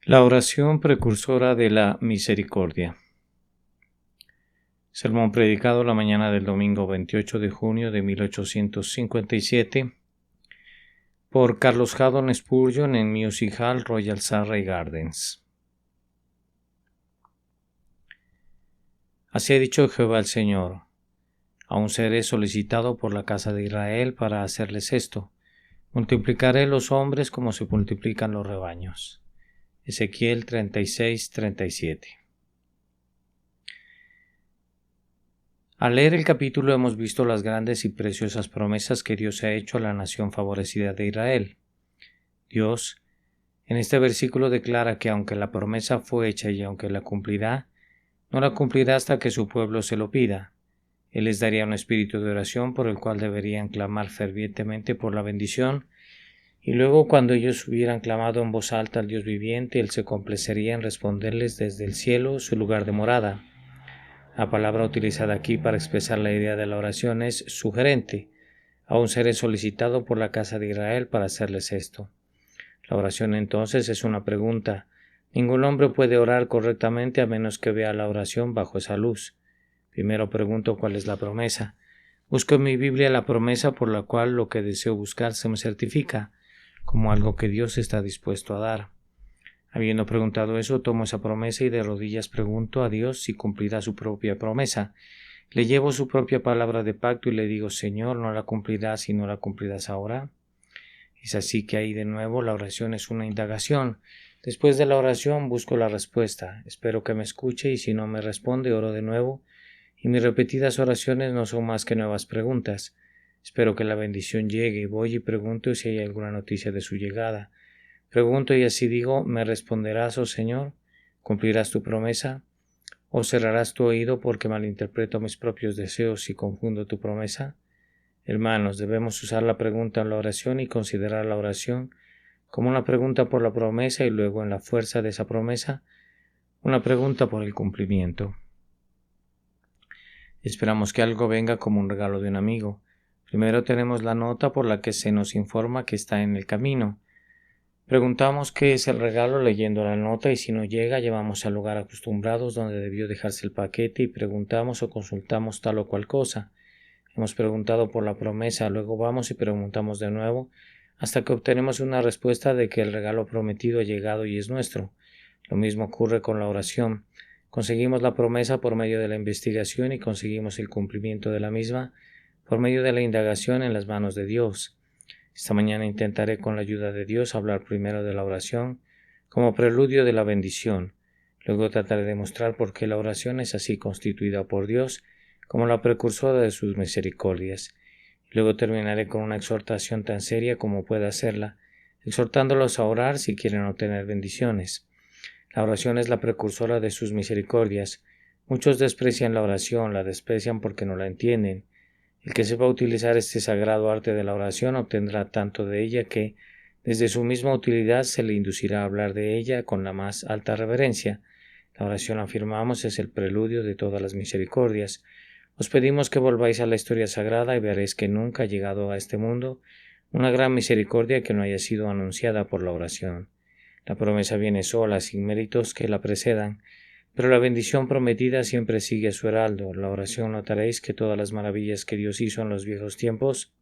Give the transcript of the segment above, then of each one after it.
La oración precursora de la misericordia. Sermón predicado la mañana del domingo 28 de junio de 1857 por Carlos Haddon Spurgeon en Music Hall, Royal Surrey Gardens. Así ha dicho Jehová el Señor: aún seré solicitado por la casa de Israel para hacerles esto: multiplicaré los hombres como se multiplican los rebaños. Ezequiel 36:37. Al leer el capítulo hemos visto las grandes y preciosas promesas que Dios ha hecho a la nación favorecida de Israel. Dios, en este versículo, declara que aunque la promesa fue hecha y aunque la cumplirá, no la cumplirá hasta que su pueblo se lo pida. Él les daría un espíritu de oración por el cual deberían clamar fervientemente por la bendición, y luego, cuando ellos hubieran clamado en voz alta al Dios viviente, Él se complacería en responderles desde el cielo, su lugar de morada. La palabra utilizada aquí para expresar la idea de la oración es sugerente. Aún seré solicitado por la casa de Israel para hacerles esto. La oración entonces es una pregunta. Ningún hombre puede orar correctamente a menos que vea la oración bajo esa luz. Primero pregunto cuál es la promesa. Busco en mi Biblia la promesa por la cual lo que deseo buscar se me certifica como algo que Dios está dispuesto a dar. Habiendo preguntado eso, tomo esa promesa y de rodillas pregunto a Dios si cumplirá su propia promesa. Le llevo su propia palabra de pacto y le digo: Señor, ¿no la cumplirás si no la cumplirás ahora? Es así que ahí de nuevo la oración es una indagación. Después de la oración busco la respuesta. Espero que me escuche y si no me responde, oro de nuevo. Y mis repetidas oraciones no son más que nuevas preguntas. Espero que la bendición llegue. Voy y pregunto si hay alguna noticia de su llegada. Pregunto y así digo: ¿me responderás, oh Señor? ¿Cumplirás tu promesa? ¿O cerrarás tu oído porque malinterpreto mis propios deseos y confundo tu promesa? Hermanos, debemos usar la pregunta en la oración y considerar la oración como una pregunta por la promesa y luego, en la fuerza de esa promesa, una pregunta por el cumplimiento. Esperamos que algo venga como un regalo de un amigo. Primero tenemos la nota por la que se nos informa que está en el camino. Preguntamos qué es el regalo leyendo la nota y si no llega, llevamos al lugar acostumbrados donde debió dejarse el paquete y preguntamos o consultamos tal o cual cosa. Hemos preguntado por la promesa, luego vamos y preguntamos de nuevo hasta que obtenemos una respuesta de que el regalo prometido ha llegado y es nuestro. Lo mismo ocurre con la oración. Conseguimos la promesa por medio de la investigación y conseguimos el cumplimiento de la misma por medio de la indagación en las manos de Dios. Esta mañana intentaré, con la ayuda de Dios, hablar primero de la oración como preludio de la bendición. Luego trataré de mostrar por qué la oración es así constituida por Dios como la precursora de sus misericordias. Luego terminaré con una exhortación tan seria como pueda hacerla, exhortándolos a orar si quieren obtener bendiciones. La oración es la precursora de sus misericordias. Muchos desprecian la oración, la desprecian porque no la entienden. El que sepa utilizar este sagrado arte de la oración obtendrá tanto de ella que, desde su misma utilidad, se le inducirá a hablar de ella con la más alta reverencia. La oración, afirmamos, es el preludio de todas las misericordias. Os pedimos que volváis a la historia sagrada y veréis que nunca ha llegado a este mundo una gran misericordia que no haya sido anunciada por la oración. La promesa viene sola, sin méritos que la precedan, pero la bendición prometida siempre sigue a su heraldo. La oración, notaréis que todas las maravillas que Dios hizo en los viejos tiempos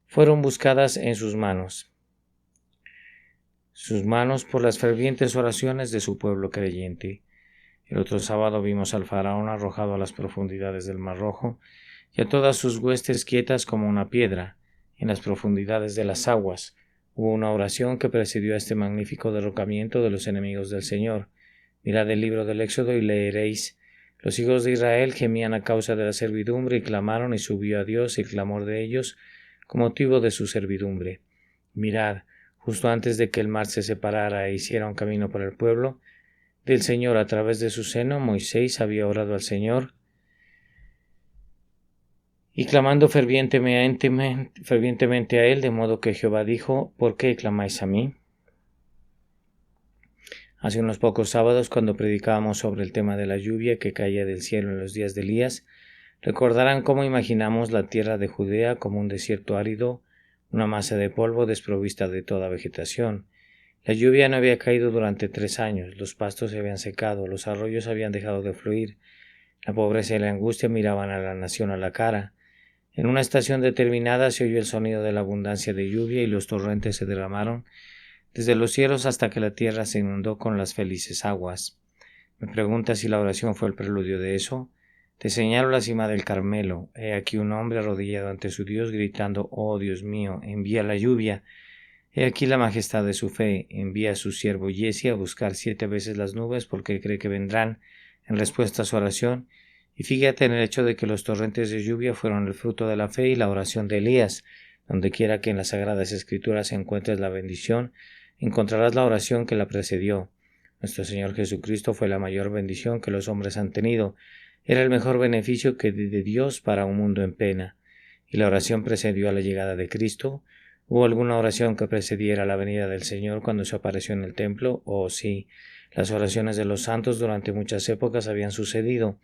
fueron buscadas en sus manos por las fervientes oraciones de su pueblo creyente. El otro sábado vimos al faraón arrojado a las profundidades del Mar Rojo y a todas sus huestes quietas como una piedra. En las profundidades de las aguas hubo una oración que precedió a este magnífico derrocamiento de los enemigos del Señor. Mirad el libro del Éxodo y leeréis: los hijos de Israel gemían a causa de la servidumbre y clamaron, y subió a Dios el clamor de ellos con motivo de su servidumbre. Mirad, justo antes de que el mar se separara e hiciera un camino para el pueblo del Señor a través de su seno, Moisés había orado al Señor y clamando fervientemente a él, de modo que Jehová dijo: ¿por qué clamáis a mí? Hace unos pocos sábados, cuando predicábamos sobre el tema de la lluvia que caía del cielo en los días de Elías, recordarán cómo imaginamos la tierra de Judea como un desierto árido, una masa de polvo desprovista de toda vegetación. La lluvia no había caído durante 3 años, los pastos se habían secado, los arroyos habían dejado de fluir, la pobreza y la angustia miraban a la nación a la cara. En una estación determinada se oyó el sonido de la abundancia de lluvia y los torrentes se derramaron desde los cielos hasta que la tierra se inundó con las felices aguas. Me preguntas si la oración fue el preludio de eso. Te señalo la cima del Carmelo. He aquí un hombre arrodillado ante su Dios gritando: «Oh Dios mío, envía la lluvia». He aquí la majestad de su fe. Envía a su siervo Giezi a buscar 7 veces las nubes porque cree que vendrán en respuesta a su oración. Y fíjate en el hecho de que los torrentes de lluvia fueron el fruto de la fe y la oración de Elías. Donde quiera que en las Sagradas Escrituras encuentres la bendición, encontrarás la oración que la precedió. Nuestro Señor Jesucristo fue la mayor bendición que los hombres han tenido. Era el mejor beneficio de Dios para un mundo en pena. Y la oración precedió a la llegada de Cristo. ¿Hubo alguna oración que precediera la venida del Señor cuando se apareció en el templo? Oh, sí. Las oraciones de los santos durante muchas épocas habían sucedido.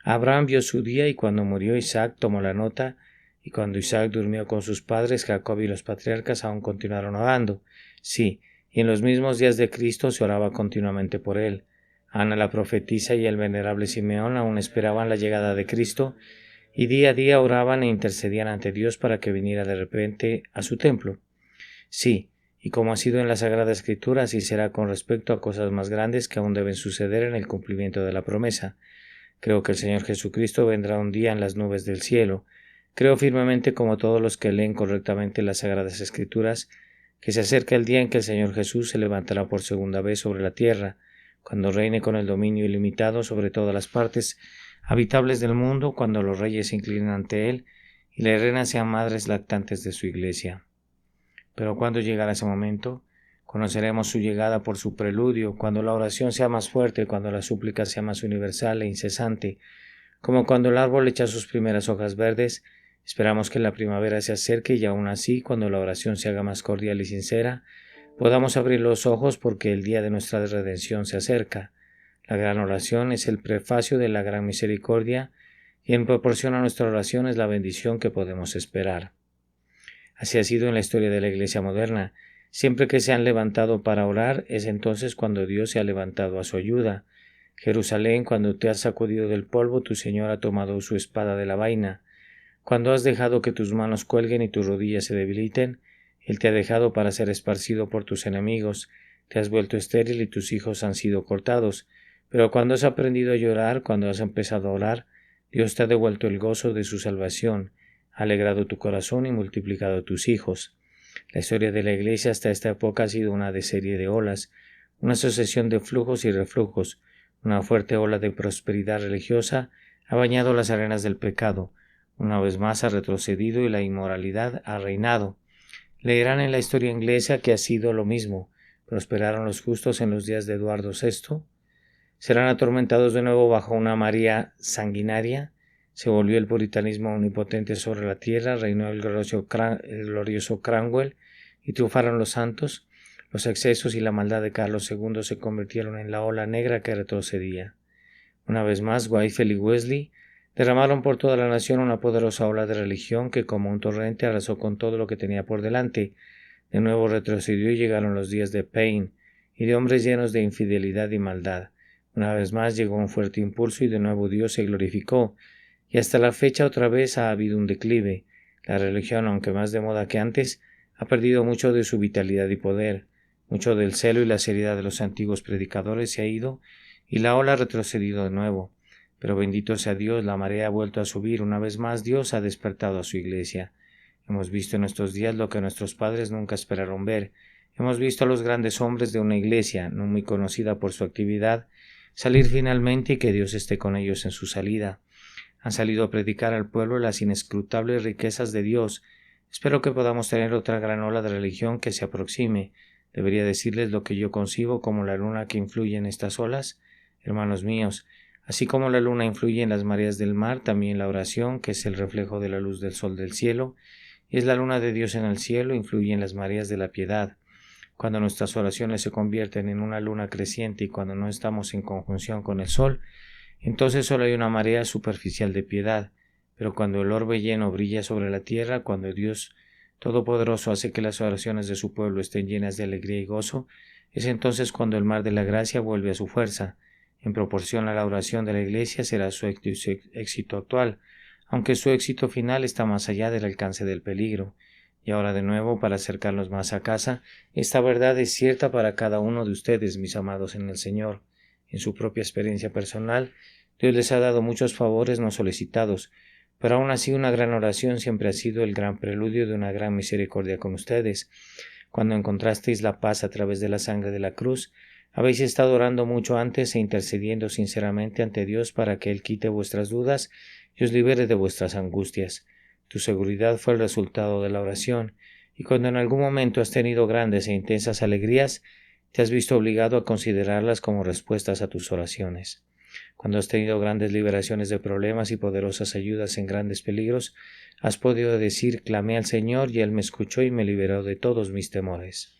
Abraham vio su día y cuando murió Isaac tomó la nota, y cuando Isaac durmió con sus padres, Jacob y los patriarcas aún continuaron orando. Sí, y en los mismos días de Cristo se oraba continuamente por él. Ana la profetisa y el venerable Simeón aún esperaban la llegada de Cristo, y día a día oraban e intercedían ante Dios para que viniera de repente a su templo. Sí, y como ha sido en la Sagrada Escritura, así será con respecto a cosas más grandes que aún deben suceder en el cumplimiento de la promesa. Creo que el Señor Jesucristo vendrá un día en las nubes del cielo. Creo firmemente, como todos los que leen correctamente las Sagradas Escrituras, que se acerca el día en que el Señor Jesús se levantará por segunda vez sobre la tierra, cuando reine con el dominio ilimitado sobre todas las partes habitables del mundo, cuando los reyes se inclinen ante él y las reinas sean madres lactantes de su iglesia. Pero cuando llegará ese momento, conoceremos su llegada por su preludio, cuando la oración sea más fuerte, cuando la súplica sea más universal e incesante, como cuando el árbol echa sus primeras hojas verdes. Esperamos que la primavera se acerque y aún así, cuando la oración se haga más cordial y sincera, podamos abrir los ojos porque el día de nuestra redención se acerca. La gran oración es el prefacio de la gran misericordia y en proporción a nuestra oración es la bendición que podemos esperar. Así ha sido en la historia de la Iglesia moderna. Siempre que se han levantado para orar es entonces cuando Dios se ha levantado a su ayuda. Jerusalén, cuando te has sacudido del polvo, tu Señor ha tomado su espada de la vaina. Cuando has dejado que tus manos cuelguen y tus rodillas se debiliten, Él te ha dejado para ser esparcido por tus enemigos. Te has vuelto estéril y tus hijos han sido cortados. Pero cuando has aprendido a llorar, cuando has empezado a orar, Dios te ha devuelto el gozo de su salvación, ha alegrado tu corazón y multiplicado tus hijos. La historia de la Iglesia hasta esta época ha sido una serie de olas, una sucesión de flujos y reflujos. Una fuerte ola de prosperidad religiosa ha bañado las arenas del pecado. Una vez más ha retrocedido y la inmoralidad ha reinado. Leerán en la historia inglesa que ha sido lo mismo. ¿Prosperaron los justos en los días de Eduardo VI? ¿Serán atormentados de nuevo bajo una María sanguinaria? Se volvió el puritanismo omnipotente sobre la tierra, reinó el glorioso Cromwell y triunfaron los santos. Los excesos y la maldad de Carlos II se convirtieron en la ola negra que retrocedía. Una vez más, Whitefield y Wesley derramaron por toda la nación una poderosa ola de religión que como un torrente arrasó con todo lo que tenía por delante. De nuevo retrocedió y llegaron los días de Paine y de hombres llenos de infidelidad y maldad. Una vez más llegó un fuerte impulso y de nuevo Dios se glorificó. Y hasta la fecha otra vez ha habido un declive. La religión, aunque más de moda que antes, ha perdido mucho de su vitalidad y poder. Mucho del celo y la seriedad de los antiguos predicadores se ha ido y la ola ha retrocedido de nuevo. Pero bendito sea Dios, la marea ha vuelto a subir. Una vez más Dios ha despertado a su iglesia. Hemos visto en estos días lo que nuestros padres nunca esperaron ver. Hemos visto a los grandes hombres de una iglesia, no muy conocida por su actividad, salir finalmente y que Dios esté con ellos en su salida. Han salido a predicar al pueblo las inescrutables riquezas de Dios. Espero que podamos tener otra gran ola de religión que se aproxime. Debería decirles lo que yo concibo como la luna que influye en estas olas. Hermanos míos, así como la luna influye en las mareas del mar, también la oración, que es el reflejo de la luz del sol del cielo, y es la luna de Dios en el cielo, influye en las mareas de la piedad. Cuando nuestras oraciones se convierten en una luna creciente y cuando no estamos en conjunción con el sol, entonces solo hay una marea superficial de piedad. Pero cuando el orbe lleno brilla sobre la tierra, cuando Dios Todopoderoso hace que las oraciones de su pueblo estén llenas de alegría y gozo, Es entonces cuando el mar de la gracia vuelve a su fuerza. En proporción a la oración de la Iglesia será su éxito actual, aunque su éxito final está más allá del alcance del peligro. Y ahora de nuevo, para acercarnos más a casa, esta verdad es cierta para cada uno de ustedes, mis amados en el Señor. En su propia experiencia personal, Dios les ha dado muchos favores no solicitados, pero aún así una gran oración siempre ha sido el gran preludio de una gran misericordia con ustedes. Cuando encontrasteis la paz a través de la sangre de la cruz, habéis estado orando mucho antes e intercediendo sinceramente ante Dios para que Él quite vuestras dudas y os libere de vuestras angustias. Tu seguridad fue el resultado de la oración, y cuando en algún momento has tenido grandes e intensas alegrías, te has visto obligado a considerarlas como respuestas a tus oraciones. Cuando has tenido grandes liberaciones de problemas y poderosas ayudas en grandes peligros, has podido decir: clamé al Señor y Él me escuchó y me liberó de todos mis temores.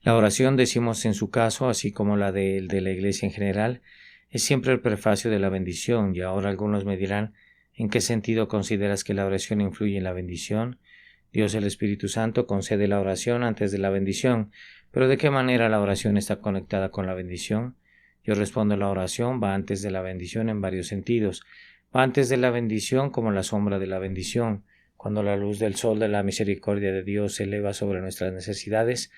La oración, decimos en su caso, así como la de la Iglesia en general, es siempre el prefacio de la bendición, y ahora algunos me dirán: ¿en qué sentido consideras que la oración influye en la bendición? Dios el Espíritu Santo concede la oración antes de la bendición, pero ¿de qué manera la oración está conectada con la bendición? Yo respondo: la oración va antes de la bendición en varios sentidos. Va antes de la bendición como la sombra de la bendición. Cuando la luz del sol de la misericordia de Dios se eleva sobre nuestras necesidades,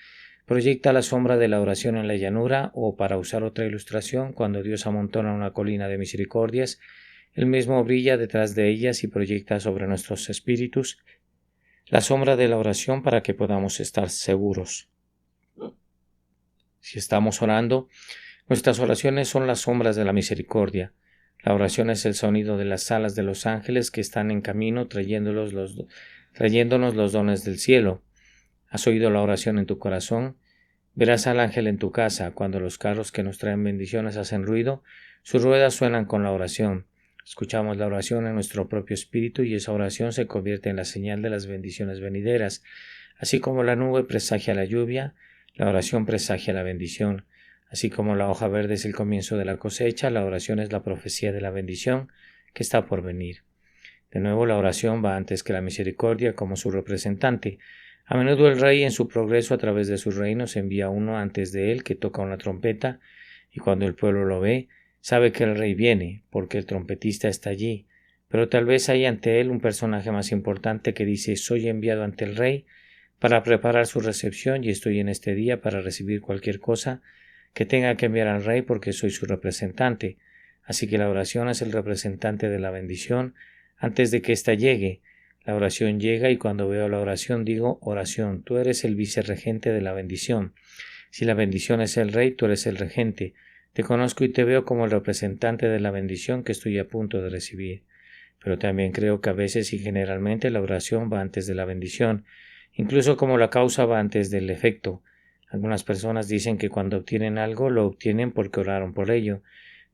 proyecta la sombra de la oración en la llanura, o, para usar otra ilustración, cuando Dios amontona una colina de misericordias, Él mismo brilla detrás de ellas y proyecta sobre nuestros espíritus la sombra de la oración para que podamos estar seguros. Si estamos orando, nuestras oraciones son las sombras de la misericordia. La oración es el sonido de las alas de los ángeles que están en camino trayéndonos los dones del cielo. ¿Has oído la oración en tu corazón? Verás al ángel en tu casa. Cuando los carros que nos traen bendiciones hacen ruido, sus ruedas suenan con la oración. Escuchamos la oración en nuestro propio espíritu y esa oración se convierte en la señal de las bendiciones venideras. Así como la nube presagia la lluvia, la oración presagia la bendición. Así como la hoja verde es el comienzo de la cosecha, la oración es la profecía de la bendición que está por venir. De nuevo, la oración va antes que la misericordia como su representante. A menudo el rey, en su progreso a través de sus reinos, envía uno antes de él que toca una trompeta, y cuando el pueblo lo ve, sabe que el rey viene, porque el trompetista está allí. Pero tal vez hay ante él un personaje más importante que dice: soy enviado ante el rey para preparar su recepción, y estoy en este día para recibir cualquier cosa que tenga que enviar al rey, porque soy su representante. Así que la oración es el representante de la bendición antes de que ésta llegue. La oración llega, y cuando veo la oración digo: oración, tú eres el vicerregente de la bendición. Si la bendición es el rey, tú eres el regente. Te conozco y te veo como el representante de la bendición que estoy a punto de recibir. Pero también creo que a veces y generalmente la oración va antes de la bendición, incluso como la causa va antes del efecto. Algunas personas dicen que cuando obtienen algo lo obtienen porque oraron por ello,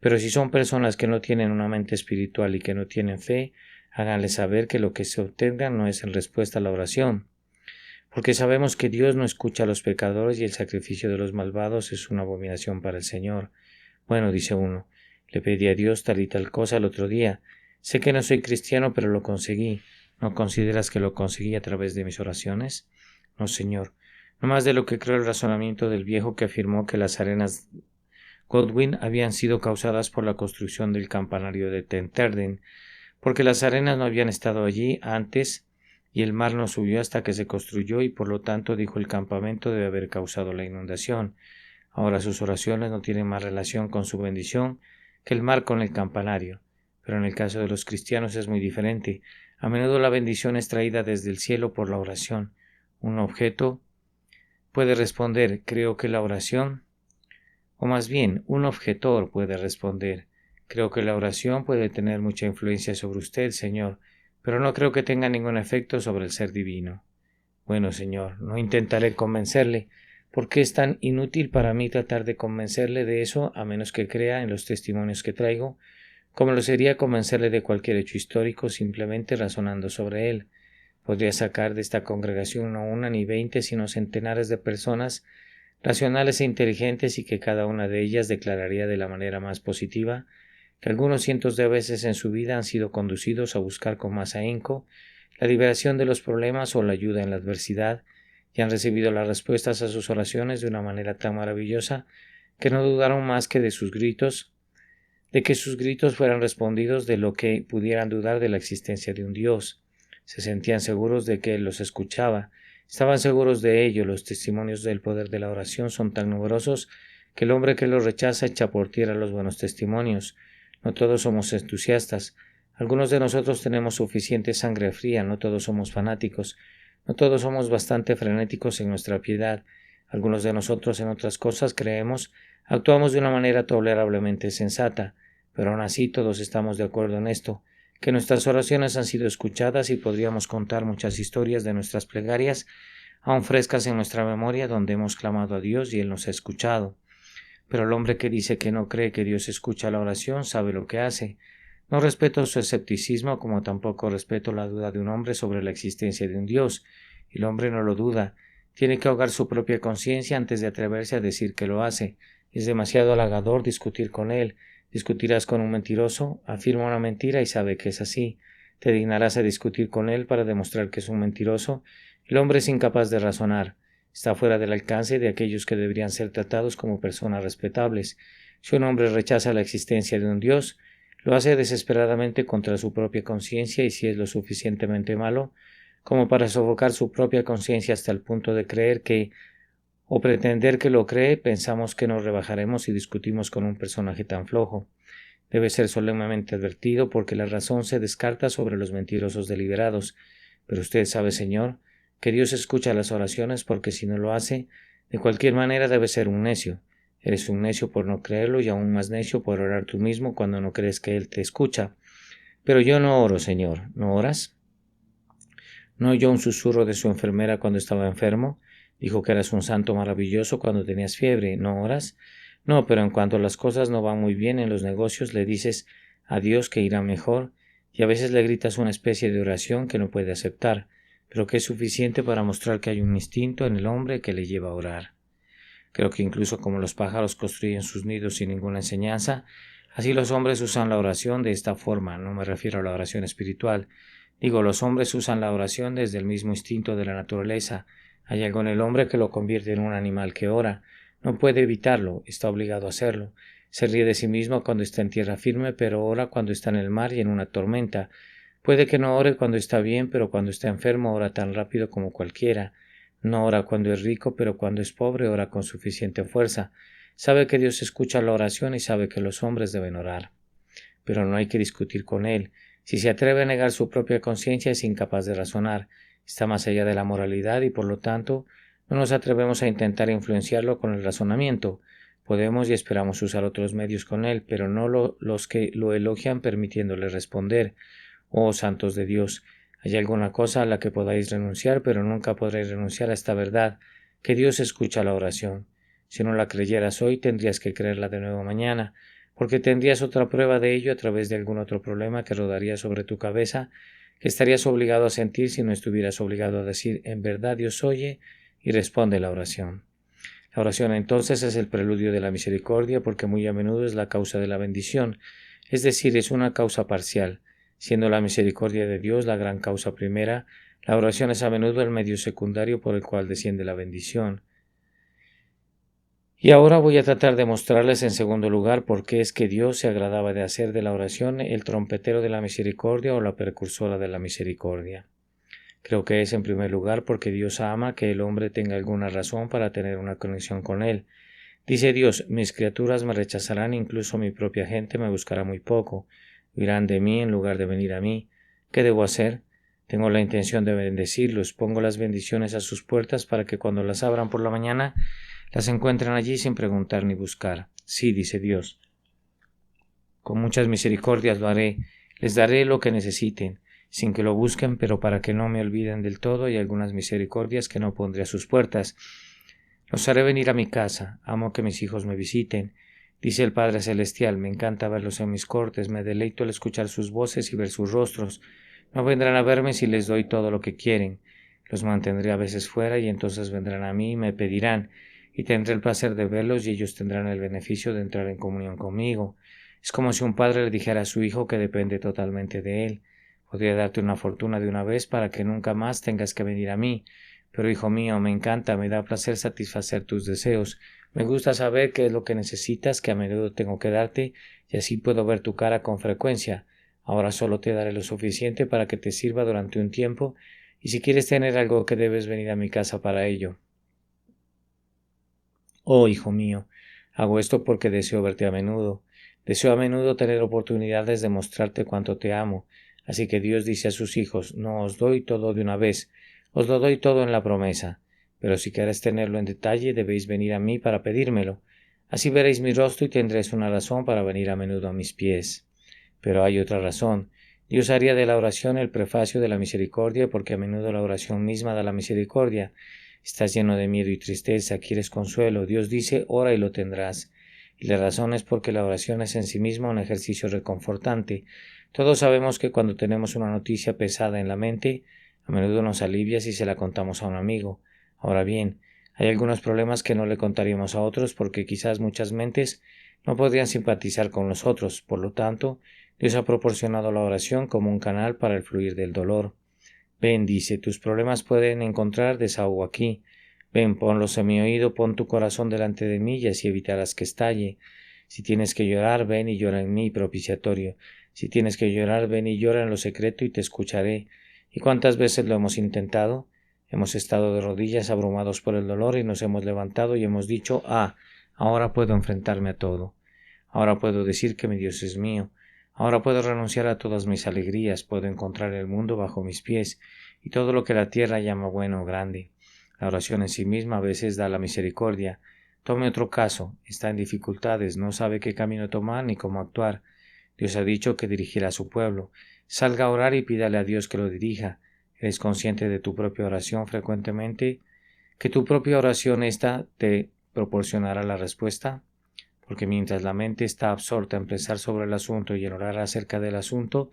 pero si son personas que no tienen una mente espiritual y que no tienen fe, háganles saber que lo que se obtenga no es en respuesta a la oración, porque sabemos que Dios no escucha a los pecadores y el sacrificio de los malvados es una abominación para el Señor. Bueno, dice uno, le pedí a Dios tal y tal cosa el otro día. Sé que no soy cristiano, pero lo conseguí. ¿No consideras que lo conseguí a través de mis oraciones? No, Señor. No más de lo que creo el razonamiento del viejo que afirmó que las arenas Godwin habían sido causadas por la construcción del campanario de Tenterden, porque las arenas no habían estado allí antes y el mar no subió hasta que se construyó, y por lo tanto, dijo, el campamento debe haber causado la inundación. Ahora sus oraciones no tienen más relación con su bendición que el mar con el campanario. Pero en el caso de los cristianos es muy diferente. A menudo la bendición es traída desde el cielo por la oración. Un objeto puede responder: creo que la oración, o más bien, un objetor puede responder: creo que la oración puede tener mucha influencia sobre usted, Señor, pero no creo que tenga ningún efecto sobre el ser divino. Bueno, Señor, no intentaré convencerle, porque es tan inútil para mí tratar de convencerle de eso, a menos que crea en los testimonios que traigo, como lo sería convencerle de cualquier hecho histórico simplemente razonando sobre él. Podría sacar de esta congregación no una ni 20, sino centenares de personas racionales e inteligentes, y que cada una de ellas declararía de la manera más positiva que algunos cientos de veces en su vida han sido conducidos a buscar con más ahínco la liberación de los problemas o la ayuda en la adversidad, y han recibido las respuestas a sus oraciones de una manera tan maravillosa que no dudaron más que de que sus gritos fueran respondidos de lo que pudieran dudar de la existencia de un Dios. Se sentían seguros de que Él los escuchaba. Estaban seguros de ello. Los testimonios del poder de la oración son tan numerosos que el hombre que los rechaza echa por tierra los buenos testimonios. No todos somos entusiastas. Algunos de nosotros tenemos suficiente sangre fría. No todos somos fanáticos. No todos somos bastante frenéticos en nuestra piedad. Algunos de nosotros en otras cosas actuamos de una manera tolerablemente sensata, pero aún así todos estamos de acuerdo en esto, que nuestras oraciones han sido escuchadas y podríamos contar muchas historias de nuestras plegarias, aún frescas en nuestra memoria, donde hemos clamado a Dios y Él nos ha escuchado. Pero el hombre que dice que no cree que Dios escucha la oración sabe lo que hace. No respeto su escepticismo, como tampoco respeto la duda de un hombre sobre la existencia de un Dios. El hombre no lo duda. Tiene que ahogar su propia conciencia antes de atreverse a decir que lo hace. Es demasiado halagador discutir con él. Discutirás con un mentiroso, afirma una mentira y sabe que es así. Te dignarás a discutir con él para demostrar que es un mentiroso. El hombre es incapaz de razonar. Está fuera del alcance de aquellos que deberían ser tratados como personas respetables. Si un hombre rechaza la existencia de un Dios, lo hace desesperadamente contra su propia conciencia, y si es lo suficientemente malo como para sofocar su propia conciencia hasta el punto de creer que o pretender que lo cree, pensamos que nos rebajaremos y discutimos con un personaje tan flojo. Debe ser solemnemente advertido porque la razón se descarta sobre los mentirosos deliberados. Pero usted sabe, Señor, que Dios escucha las oraciones, porque si no lo hace, de cualquier manera debe ser un necio. Eres un necio por no creerlo y aún más necio por orar tú mismo cuando no crees que Él te escucha. Pero yo no oro, Señor. ¿No oras? ¿No oyó un susurro de su enfermera cuando estaba enfermo? Dijo que eras un santo maravilloso cuando tenías fiebre. ¿No oras? No, pero en cuanto las cosas no van muy bien en los negocios, le dices a Dios que irá mejor, y a veces le gritas una especie de oración que no puede aceptar, pero que es suficiente para mostrar que hay un instinto en el hombre que le lleva a orar. Creo que incluso como los pájaros construyen sus nidos sin ninguna enseñanza, así los hombres usan la oración de esta forma. No me refiero a la oración espiritual. Digo, los hombres usan la oración desde el mismo instinto de la naturaleza. Hay algo en el hombre que lo convierte en un animal que ora. No puede evitarlo, está obligado a hacerlo. Se ríe de sí mismo cuando está en tierra firme, pero ora cuando está en el mar y en una tormenta. Puede que no ore cuando está bien, pero cuando está enfermo ora tan rápido como cualquiera. No ora cuando es rico, pero cuando es pobre ora con suficiente fuerza. Sabe que Dios escucha la oración y sabe que los hombres deben orar. Pero no hay que discutir con él. Si se atreve a negar su propia conciencia, es incapaz de razonar. Está más allá de la moralidad y por lo tanto no nos atrevemos a intentar influenciarlo con el razonamiento. Podemos y esperamos usar otros medios con él, pero no los que lo elogian permitiéndole responder. Oh santos de Dios, hay alguna cosa a la que podáis renunciar, pero nunca podréis renunciar a esta verdad, que Dios escucha la oración. Si no la creyeras hoy, tendrías que creerla de nuevo mañana, porque tendrías otra prueba de ello a través de algún otro problema que rodaría sobre tu cabeza, que estarías obligado a sentir si no estuvieras obligado a decir en verdad Dios oye y responde la oración. La oración entonces es el preludio de la misericordia, porque muy a menudo es la causa de la bendición, es decir, es una causa parcial. Siendo la misericordia de Dios la gran causa primera, la oración es a menudo el medio secundario por el cual desciende la bendición. Y ahora voy a tratar de mostrarles en segundo lugar por qué es que Dios se agradaba de hacer de la oración el trompetero de la misericordia o la precursora de la misericordia. Creo que es en primer lugar porque Dios ama que el hombre tenga alguna razón para tener una conexión con Él. Dice Dios, mis criaturas me rechazarán, incluso mi propia gente me buscará muy poco. Huirán de mí en lugar de venir a mí. ¿Qué debo hacer? Tengo la intención de bendecirlos. Pongo las bendiciones a sus puertas para que cuando las abran por la mañana las encuentren allí sin preguntar ni buscar. Sí, dice Dios. Con muchas misericordias lo haré. Les daré lo que necesiten, sin que lo busquen, pero para que no me olviden del todo, hay algunas misericordias que no pondré a sus puertas. Los haré venir a mi casa. Amo que mis hijos me visiten. Dice el Padre Celestial, me encanta verlos en mis cortes, me deleito al escuchar sus voces y ver sus rostros. No vendrán a verme si les doy todo lo que quieren. Los mantendré a veces fuera y entonces vendrán a mí y me pedirán, y tendré el placer de verlos y ellos tendrán el beneficio de entrar en comunión conmigo. Es como si un padre le dijera a su hijo que depende totalmente de él. Podría darte una fortuna de una vez para que nunca más tengas que venir a mí, Pero hijo mío, me encanta, me da placer satisfacer tus deseos. Me gusta saber qué es lo que necesitas, que a menudo tengo que darte, y así puedo ver tu cara con frecuencia. Ahora solo te daré lo suficiente para que te sirva durante un tiempo, y si quieres tener algo que debes venir a mi casa para ello. Oh, hijo mío, hago esto porque deseo verte a menudo. Deseo a menudo tener oportunidades de mostrarte cuánto te amo. Así que Dios dice a sus hijos, no os doy todo de una vez, os lo doy todo en la promesa. Pero si queréis tenerlo en detalle, debéis venir a mí para pedírmelo. Así veréis mi rostro y tendréis una razón para venir a menudo a mis pies. Pero hay otra razón. Dios haría de la oración el prefacio de la misericordia, porque a menudo la oración misma da la misericordia. Estás lleno de miedo y tristeza, quieres consuelo. Dios dice, ora y lo tendrás. Y la razón es porque la oración es en sí misma un ejercicio reconfortante. Todos sabemos que cuando tenemos una noticia pesada en la mente, a menudo nos alivia si se la contamos a un amigo. Ahora bien, hay algunos problemas que no le contaríamos a otros porque quizás muchas mentes no podrían simpatizar con nosotros. Por lo tanto, Dios ha proporcionado la oración como un canal para el fluir del dolor. Ven, dice, tus problemas pueden encontrar desahogo aquí. Ven, ponlos en mi oído, pon tu corazón delante de mí y así evitarás que estalle. Si tienes que llorar, ven y llora en mi propiciatorio. Si tienes que llorar, ven y llora en lo secreto y te escucharé. ¿Y cuántas veces lo hemos intentado? Hemos estado de rodillas abrumados por el dolor y nos hemos levantado y hemos dicho, ahora puedo enfrentarme a todo. Ahora puedo decir que mi Dios es mío. Ahora puedo renunciar a todas mis alegrías, puedo encontrar el mundo bajo mis pies y todo lo que la tierra llama bueno o grande. La oración en sí misma a veces da la misericordia. Tome otro caso, está en dificultades, no sabe qué camino tomar ni cómo actuar. Dios ha dicho que dirigirá a su pueblo. Salga a orar y pídale a Dios que lo dirija. ¿Eres consciente de tu propia oración frecuentemente? ¿Que tu propia oración esta te proporcionará la respuesta? Porque mientras la mente está absorta en pensar sobre el asunto y en orar acerca del asunto,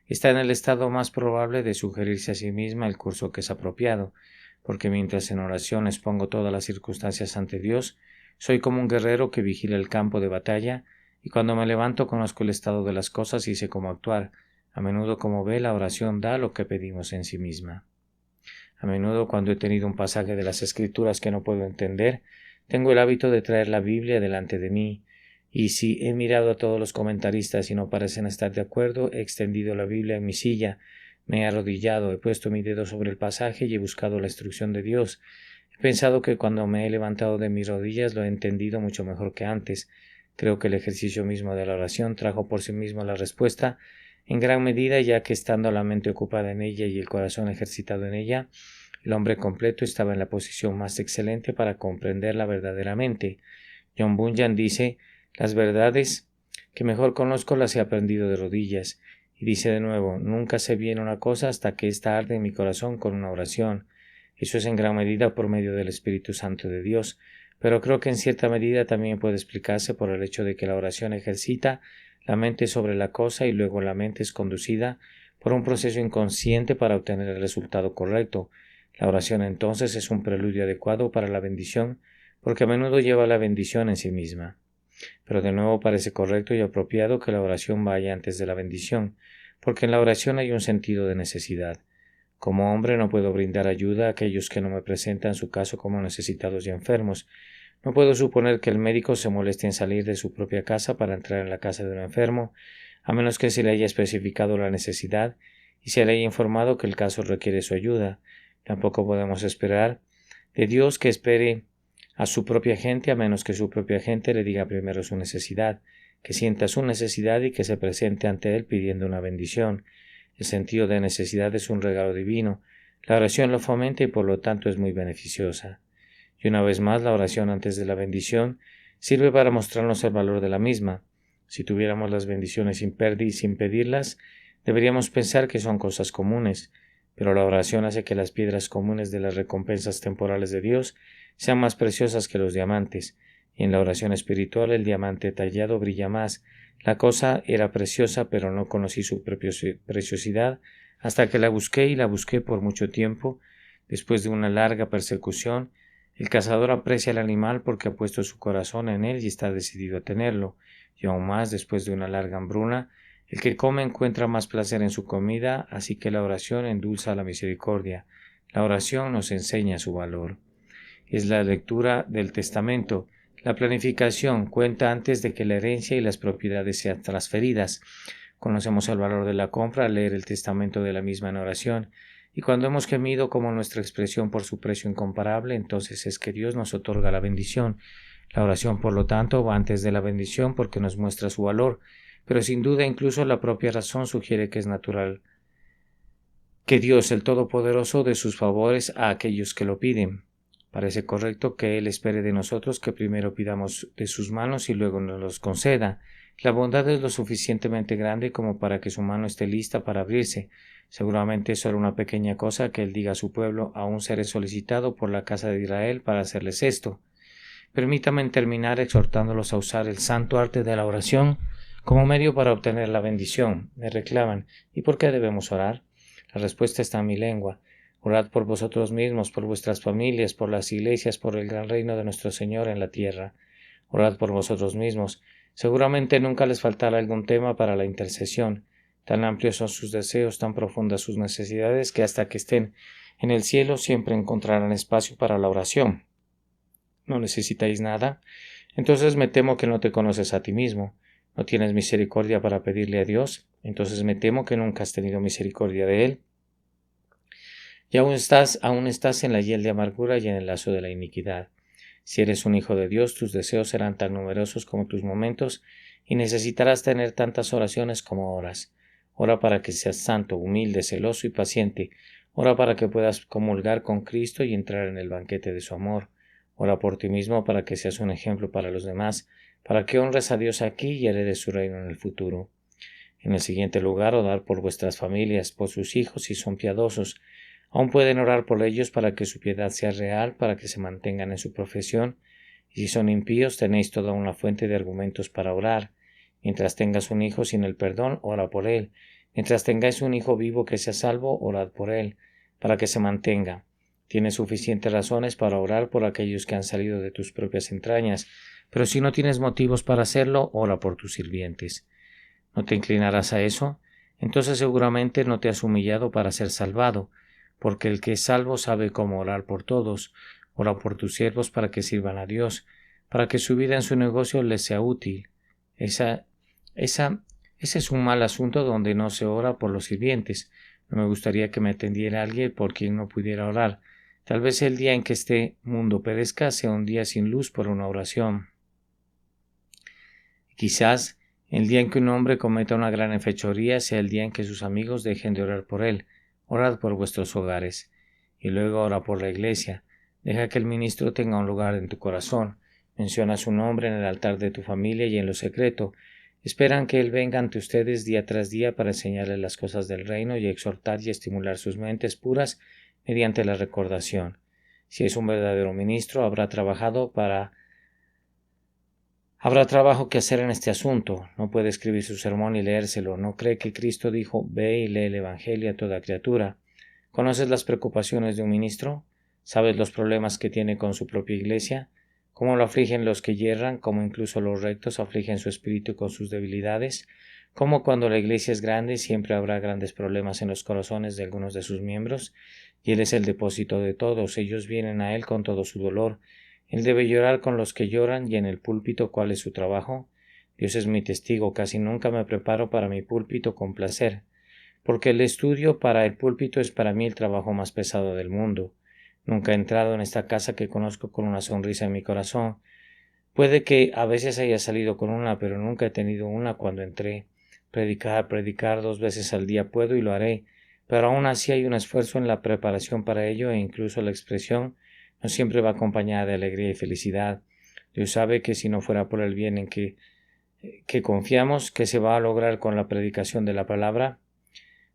está en el estado más probable de sugerirse a sí misma el curso que es apropiado, porque mientras en oración expongo todas las circunstancias ante Dios, soy como un guerrero que vigila el campo de batalla, y cuando me levanto conozco el estado de las cosas y sé cómo actuar. A menudo, como ve, la oración da lo que pedimos en sí misma. A menudo, cuando he tenido un pasaje de las Escrituras que no puedo entender, tengo el hábito de traer la Biblia delante de mí, y si he mirado a todos los comentaristas y no parecen estar de acuerdo, he extendido la Biblia en mi silla, me he arrodillado, he puesto mi dedo sobre el pasaje y he buscado la instrucción de Dios. He pensado que cuando me he levantado de mis rodillas lo he entendido mucho mejor que antes. Creo que el ejercicio mismo de la oración trajo por sí mismo la respuesta, en gran medida ya que estando la mente ocupada en ella y el corazón ejercitado en ella, el hombre completo estaba en la posición más excelente para comprenderla verdaderamente. John Bunyan dice, las verdades que mejor conozco las he aprendido de rodillas. Y dice de nuevo, nunca sé bien una cosa hasta que ésta arde en mi corazón con una oración. Eso es en gran medida por medio del Espíritu Santo de Dios, pero creo que en cierta medida también puede explicarse por el hecho de que la oración ejercita la mente sobre la cosa y luego la mente es conducida por un proceso inconsciente para obtener el resultado correcto. La oración entonces es un preludio adecuado para la bendición, porque a menudo lleva la bendición en sí misma. Pero de nuevo parece correcto y apropiado que la oración vaya antes de la bendición, porque en la oración hay un sentido de necesidad. Como hombre no puedo brindar ayuda a aquellos que no me presentan su caso como necesitados y enfermos. No puedo suponer que el médico se moleste en salir de su propia casa para entrar en la casa de un enfermo, a menos que se le haya especificado la necesidad y se le haya informado que el caso requiere su ayuda. Tampoco podemos esperar de Dios que espere a su propia gente a menos que su propia gente le diga primero su necesidad, que sienta su necesidad y que se presente ante él pidiendo una bendición. El sentido de necesidad es un regalo divino. La oración lo fomenta y por lo tanto es muy beneficiosa. Y una vez más, la oración antes de la bendición sirve para mostrarnos el valor de la misma. Si tuviéramos las bendiciones sin pedirlas, deberíamos pensar que son cosas comunes, pero la oración hace que las piedras comunes de las recompensas temporales de Dios sean más preciosas que los diamantes, y en la oración espiritual el diamante tallado brilla más. La cosa era preciosa, pero no conocí su preciosidad hasta que la busqué y la busqué por mucho tiempo. Después de una larga persecución, el cazador aprecia el animal porque ha puesto su corazón en él y está decidido a tenerlo, y aún más después de una larga hambruna, el que come encuentra más placer en su comida, así que la oración endulza la misericordia. La oración nos enseña su valor. Es la lectura del testamento. La planificación cuenta antes de que la herencia y las propiedades sean transferidas. Conocemos el valor de la compra al leer el testamento de la misma en oración, y cuando hemos gemido como nuestra expresión por su precio incomparable, entonces es que Dios nos otorga la bendición. La oración, por lo tanto, va antes de la bendición porque nos muestra su valor, pero sin duda incluso la propia razón sugiere que es natural que Dios, el Todopoderoso, dé sus favores a aquellos que lo piden. Parece correcto que Él espere de nosotros que primero pidamos de sus manos y luego nos los conceda. La bondad es lo suficientemente grande como para que su mano esté lista para abrirse. Seguramente es solo una pequeña cosa que Él diga a su pueblo, aún seré solicitado por la casa de Israel para hacerles esto. Permítame terminar exhortándolos a usar el santo arte de la oración como medio para obtener la bendición. Me reclaman, ¿y por qué debemos orar? La respuesta está en mi lengua. Orad por vosotros mismos, por vuestras familias, por las iglesias, por el gran reino de nuestro Señor en la tierra. Orad por vosotros mismos. Seguramente nunca les faltará algún tema para la intercesión. Tan amplios son sus deseos, tan profundas sus necesidades, que hasta que estén en el cielo siempre encontrarán espacio para la oración. ¿No necesitáis nada? Entonces me temo que no te conoces a ti mismo. ¿No tienes misericordia para pedirle a Dios? Entonces me temo que nunca has tenido misericordia de Él. Y aún estás en la hiel de amargura y en el lazo de la iniquidad. Si eres un hijo de Dios, tus deseos serán tan numerosos como tus momentos, y necesitarás tener tantas oraciones como horas. Ora para que seas santo, humilde, celoso y paciente. Ora para que puedas comulgar con Cristo y entrar en el banquete de su amor. Ora por ti mismo para que seas un ejemplo para los demás, para que honres a Dios aquí y heredes su reino en el futuro. En el siguiente lugar, orar por vuestras familias, por sus hijos si son piadosos. Aún pueden orar por ellos para que su piedad sea real, para que se mantengan en su profesión. Y si son impíos, tenéis toda una fuente de argumentos para orar. Mientras tengas un hijo sin el perdón, ora por él. Mientras tengáis un hijo vivo que sea salvo, orad por él, para que se mantenga. Tienes suficientes razones para orar por aquellos que han salido de tus propias entrañas, pero si no tienes motivos para hacerlo, ora por tus sirvientes. ¿No te inclinarás a eso? Entonces seguramente no te has humillado para ser salvado, porque el que es salvo sabe cómo orar por todos. Ora por tus siervos para que sirvan a Dios, para que su vida en su negocio les sea útil. Ese es un mal asunto donde no se ora por los sirvientes. No me gustaría que me atendiera alguien por quien no pudiera orar. Tal vez el día en que este mundo perezca sea un día sin luz por una oración. Quizás el día en que un hombre cometa una gran fechoría sea el día en que sus amigos dejen de orar por él. Orad por vuestros hogares. Y luego ora por la iglesia. Deja que el ministro tenga un lugar en tu corazón. Menciona su nombre en el altar de tu familia y en lo secreto. Esperan que él venga ante ustedes día tras día para enseñarles las cosas del reino y exhortar y estimular sus mentes puras mediante la recordación. Si es un verdadero ministro, habrá trabajo que hacer en este asunto. No puede escribir su sermón y leérselo. No cree que Cristo dijo, ve y lee el Evangelio a toda criatura. ¿Conoces las preocupaciones de un ministro? ¿Sabes los problemas que tiene con su propia iglesia? ¿Cómo lo afligen los que yerran? ¿Cómo incluso los rectos afligen su espíritu con sus debilidades? ¿Cómo cuando la iglesia es grande siempre habrá grandes problemas en los corazones de algunos de sus miembros? Y Él es el depósito de todos. Ellos vienen a Él con todo su dolor. Él debe llorar con los que lloran y en el púlpito ¿cuál es su trabajo? Dios es mi testigo, casi nunca me preparo para mi púlpito con placer, porque el estudio para el púlpito es para mí el trabajo más pesado del mundo. Nunca he entrado en esta casa que conozco con una sonrisa en mi corazón. Puede que a veces haya salido con una, pero nunca he tenido una cuando entré. Predicar 2 veces al día puedo y lo haré, pero aún así hay un esfuerzo en la preparación para ello e incluso la expresión no siempre va acompañada de alegría y felicidad. Dios sabe que si no fuera por el bien en que confiamos que se va a lograr con la predicación de la palabra,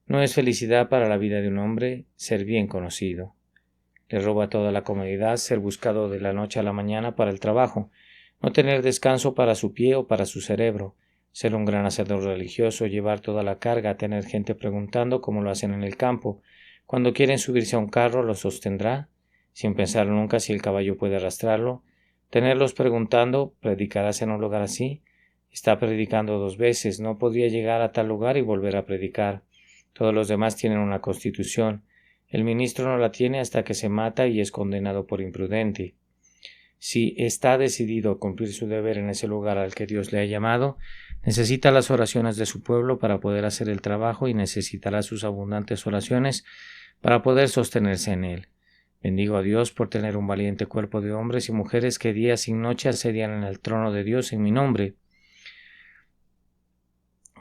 no es felicidad para la vida de un hombre ser bien conocido. Le roba toda la comodidad ser buscado de la noche a la mañana para el trabajo, no tener descanso para su pie o para su cerebro, ser un gran hacedor religioso, llevar toda la carga, tener gente preguntando como lo hacen en el campo. Cuando quieren subirse a un carro, ¿lo sostendrá? Sin pensar nunca si el caballo puede arrastrarlo. Tenerlos preguntando, ¿predicarás en un lugar así? Está predicando 2 veces, no podría llegar a tal lugar y volver a predicar. Todos los demás tienen una constitución. El ministro no la tiene hasta que se mata y es condenado por imprudente. Si está decidido a cumplir su deber en ese lugar al que Dios le ha llamado, necesita las oraciones de su pueblo para poder hacer el trabajo y necesitará sus abundantes oraciones para poder sostenerse en él. Bendigo a Dios por tener un valiente cuerpo de hombres y mujeres que día sin noche asedian en el trono de Dios en mi nombre.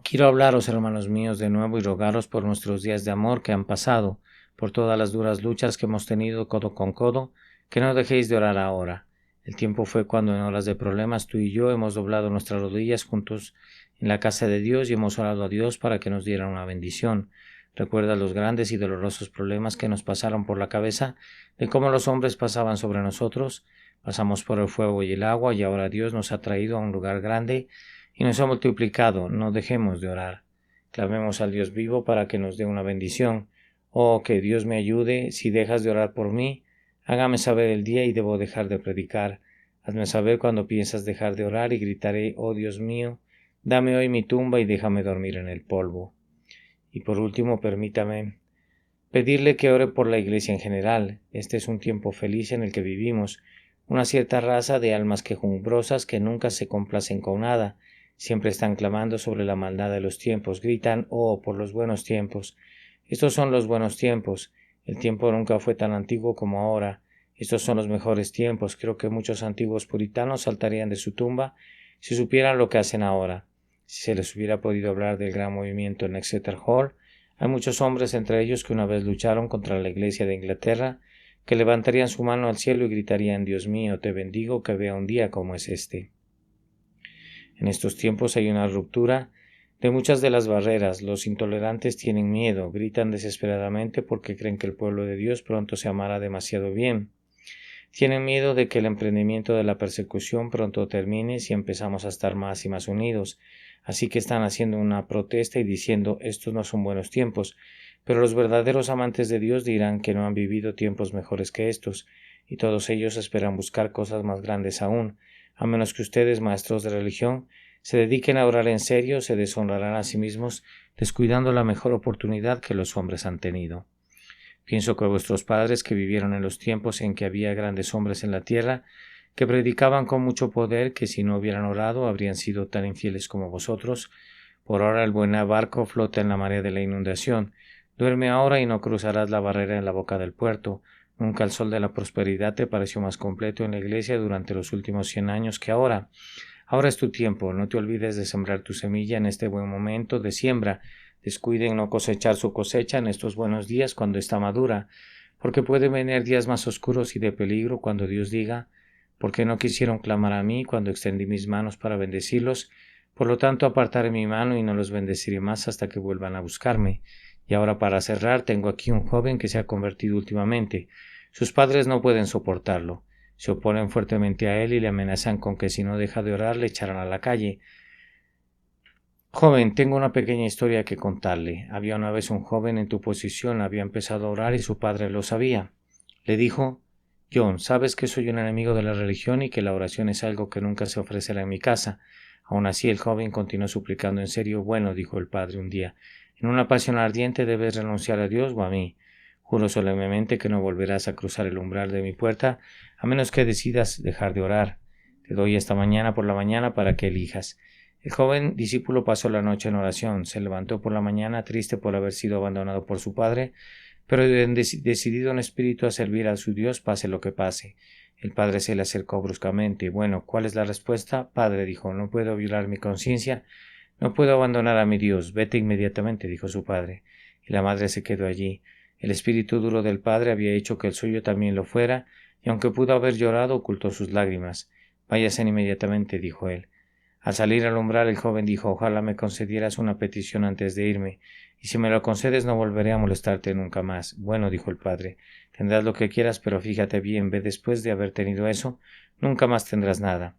Quiero hablaros, hermanos míos, de nuevo y rogaros por nuestros días de amor que han pasado, por todas las duras luchas que hemos tenido codo con codo, que no dejéis de orar ahora. El tiempo fue cuando en horas de problemas tú y yo hemos doblado nuestras rodillas juntos en la casa de Dios y hemos orado a Dios para que nos diera una bendición. Recuerda los grandes y dolorosos problemas que nos pasaron por la cabeza, de cómo los hombres pasaban sobre nosotros. Pasamos por el fuego y el agua y ahora Dios nos ha traído a un lugar grande y nos ha multiplicado. No dejemos de orar. Clamemos al Dios vivo para que nos dé una bendición. Oh, que Dios me ayude. Si dejas de orar por mí, hágame saber el día y debo dejar de predicar. Hazme saber cuando piensas dejar de orar y gritaré, oh Dios mío, dame hoy mi tumba y déjame dormir en el polvo. Y por último, permítame pedirle que ore por la Iglesia en general. Este es un tiempo feliz en el que vivimos. Una cierta raza de almas quejumbrosas que nunca se complacen con nada. Siempre están clamando sobre la maldad de los tiempos. Gritan, oh, por los buenos tiempos. Estos son los buenos tiempos. El tiempo nunca fue tan antiguo como ahora. Estos son los mejores tiempos. Creo que muchos antiguos puritanos saltarían de su tumba si supieran lo que hacen ahora. Si se les hubiera podido hablar del gran movimiento en Exeter Hall, hay muchos hombres entre ellos que una vez lucharon contra la Iglesia de Inglaterra, que levantarían su mano al cielo y gritarían, Dios mío, te bendigo que vea un día como es este. En estos tiempos hay una ruptura de muchas de las barreras. Los intolerantes tienen miedo, gritan desesperadamente porque creen que el pueblo de Dios pronto se amará demasiado bien. Tienen miedo de que el emprendimiento de la persecución pronto termine si empezamos a estar más y más unidos. Así que están haciendo una protesta y diciendo, estos no son buenos tiempos. Pero los verdaderos amantes de Dios dirán que no han vivido tiempos mejores que estos, y todos ellos esperan buscar cosas más grandes aún. A menos que ustedes, maestros de religión, se dediquen a orar en serio, se deshonrarán a sí mismos, descuidando la mejor oportunidad que los hombres han tenido. Pienso que vuestros padres, que vivieron en los tiempos en que había grandes hombres en la tierra, que predicaban con mucho poder, que si no hubieran orado habrían sido tan infieles como vosotros. Por ahora el buen barco flota en la marea de la inundación. Duerme ahora y no cruzarás la barrera en la boca del puerto. Nunca el sol de la prosperidad te pareció más completo en la iglesia durante los últimos 100 años que ahora. Ahora es tu tiempo, no te olvides de sembrar tu semilla en este buen momento de siembra. Descuiden no cosechar su cosecha en estos buenos días cuando está madura, porque pueden venir días más oscuros y de peligro cuando Dios diga, ¿por qué no quisieron clamar a mí cuando extendí mis manos para bendecirlos? Por lo tanto apartaré mi mano y no los bendeciré más hasta que vuelvan a buscarme. Y ahora para cerrar tengo aquí un joven que se ha convertido últimamente. Sus padres no pueden soportarlo. Se oponen fuertemente a él y le amenazan con que si no deja de orar le echarán a la calle. Joven, tengo una pequeña historia que contarle. Había una vez un joven en tu posición, había empezado a orar y su padre lo sabía. Le dijo, John, sabes que soy un enemigo de la religión y que la oración es algo que nunca se ofrecerá en mi casa. Aún así el joven continuó suplicando en serio. Bueno, dijo el padre un día, en una pasión ardiente debes renunciar a Dios o a mí. Juro solemnemente que no volverás a cruzar el umbral de mi puerta a menos que decidas dejar de orar. Te doy esta mañana por la mañana para que elijas. El joven discípulo pasó la noche en oración, se levantó por la mañana triste por haber sido abandonado por su padre, pero decidido en espíritu a servir a su Dios pase lo que pase. El padre se le acercó bruscamente. Bueno, ¿cuál es la respuesta? Padre, dijo, no puedo violar mi conciencia, no puedo abandonar a mi Dios. Vete inmediatamente, dijo su padre. Y la madre se quedó allí. El espíritu duro del padre había hecho que el suyo también lo fuera, y aunque pudo haber llorado, ocultó sus lágrimas. Váyase inmediatamente, dijo él. Al salir al umbral el joven dijo, ojalá me concedieras una petición antes de irme, y si me lo concedes no volveré a molestarte nunca más. Bueno, dijo el padre, tendrás lo que quieras, pero fíjate bien, ve después de haber tenido eso, nunca más tendrás nada.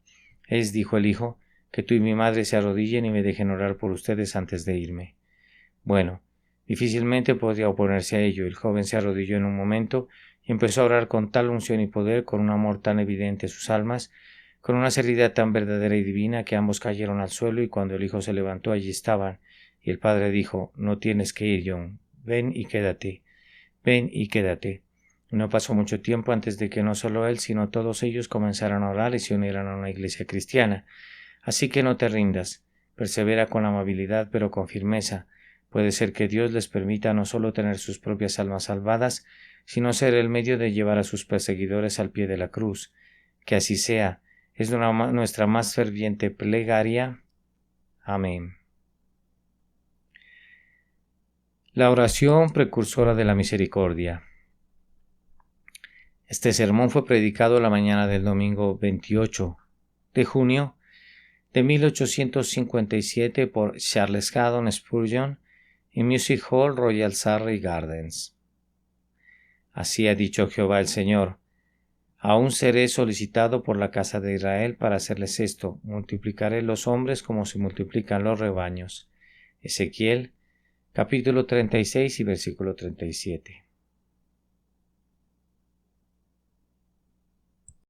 Dijo el hijo, que tú y mi madre se arrodillen y me dejen orar por ustedes antes de irme. Bueno, difícilmente podía oponerse a ello. El joven se arrodilló en un momento y empezó a orar con tal unción y poder, con un amor tan evidente a sus almas, con una seriedad tan verdadera y divina que ambos cayeron al suelo y cuando el hijo se levantó allí estaban, y el padre dijo, no tienes que ir, John, ven y quédate. ven y quédate. No pasó mucho tiempo antes de que no solo él, sino todos ellos comenzaran a orar y se unieran a una iglesia cristiana. Así que no te rindas, persevera con amabilidad pero con firmeza. Puede ser que Dios les permita no solo tener sus propias almas salvadas, sino ser el medio de llevar a sus perseguidores al pie de la cruz. Que así sea, es nuestra más ferviente plegaria. Amén. La oración precursora de la misericordia. Este sermón fue predicado la mañana del domingo 28 de junio de 1857 por Charles Haddon Spurgeon en Music Hall Royal Surrey Gardens. Así ha dicho Jehová el Señor: aún seré solicitado por la casa de Israel para hacerles esto, multiplicaré los hombres como se multiplican los rebaños. Ezequiel, capítulo 36 y versículo 37.